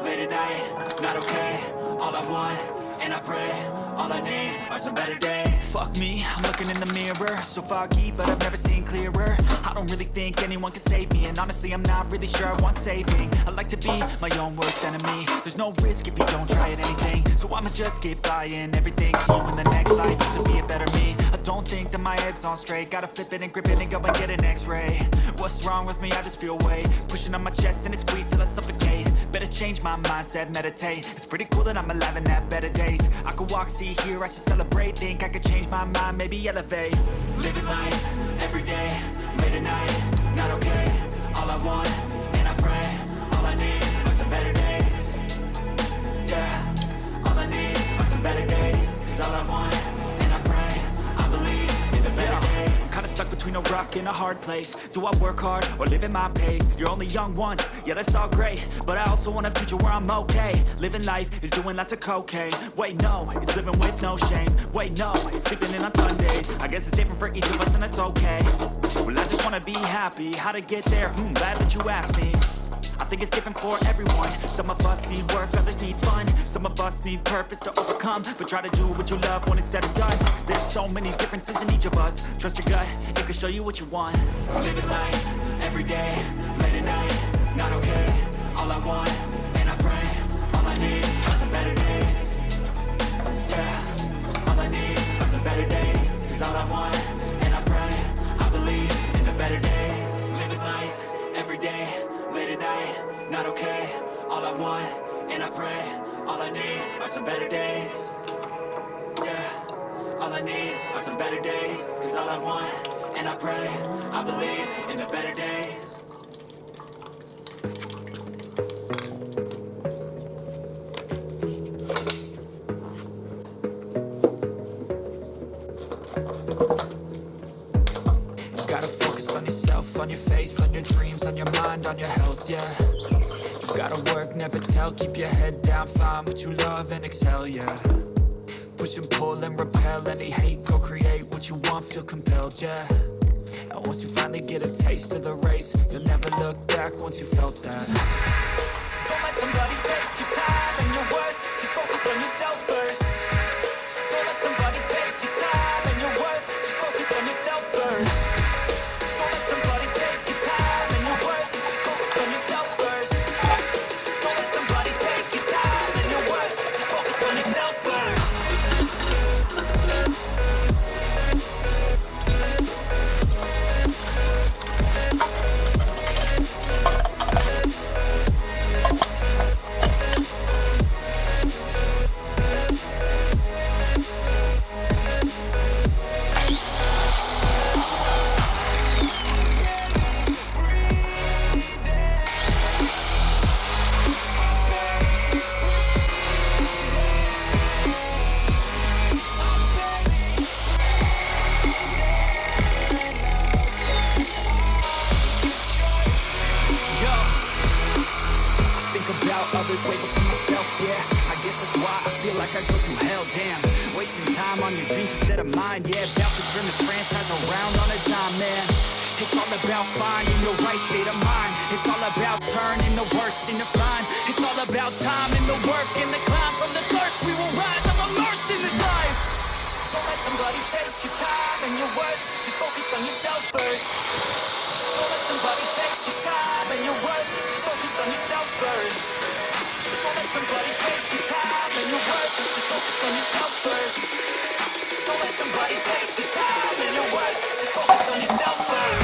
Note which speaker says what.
Speaker 1: late at night, not okay. All I want, and I pray, all I need are some better days. Fuck me, I'm looking in the mirror, so foggy, but I've never seen clearer. I don't really think anyone can save me, and honestly I'm not really sure I want saving. I like to be my own worst enemy. There's no risk if you don't try at anything, so I'ma just keep buying everything. See you in the next life, to be a better me. I don't think that my head's on straight, gotta flip it and grip it and go and get an x-ray. What's wrong with me? I just feel weight pushing on my chest and it squeezes till I suffocate. Better change my mindset, meditate. It's pretty cool that I'm alive and have better days. I could walk, see, hear, I should celebrate. Think I could change my mind, maybe elevate. Living life, every day, late at night, not okay. All I want, and I pray, all I need are some better days. Yeah, all I need are some better days. Cause all I want, and I pray, I believe in the better days. I'm kinda stuck between a rock and a hard place. Do I work hard or live at my pace? You're only young once, yeah that's all great, but I also want a future where I'm okay. Living life is doing lots of cocaine. Wait no, it's living with no shame. Wait no, it's sleeping in on Sundays. I guess it's different for each of us and that's okay. Well I just wanna be happy, how to get there? Glad that you asked me. I think it's different for everyone. Some of us need work, others need fun. Some of us need purpose to overcome. But try to do what you love when it's said and done. Cause there's so many differences in each of us. Trust your gut, it can show you what you want. Living life, every day, late at night, not okay. All I want, and I pray, all I need are some better days. Yeah, all I need are some better days. Cause all I want, and I pray, I believe in the better days. Living life, every day, late at night, not okay. All I want, and I pray, all I need are some better days. Yeah, all I need are some better days. Cause all I want, and I pray, I believe in the better days. Gotta focus on yourself, on your faith, on your dreams, on your mind, on your health, yeah. You gotta work, never tell, keep your head down, find what you love and excel, yeah. Push and pull and repel any hate, go create what you want, feel compelled, yeah. And once you finally get a taste of the race, you'll never look back once you felt that. Don't let somebody take your time and your worth, just focus on yourself first. Don't let somebody take your time and your worth, just focus on yourself first. Don't let somebody take your time and your worth, just focus on yourself first. Don't let somebody take your time and your worth, just focus on yourself first. Others wait for myself, yeah. I guess that's why I feel like I go through hell, damn. Wasting time on your dreams instead of mine, yeah. About to turn this franchise around on a dime, man. It's all about finding your right state of mind. It's all about turning the worst into fine. It's all about time and the work and the climb. From the thirst we will rise, I'm immersed in this life. Don't let somebody take your time and your worth, just focus on yourself first. Don't let somebody take your time and your worth, just focus on yourself first. Don't let somebody take your time and your worth, just focus on yourself first. Don't let somebody take your time and your worth, just focus on yourself first.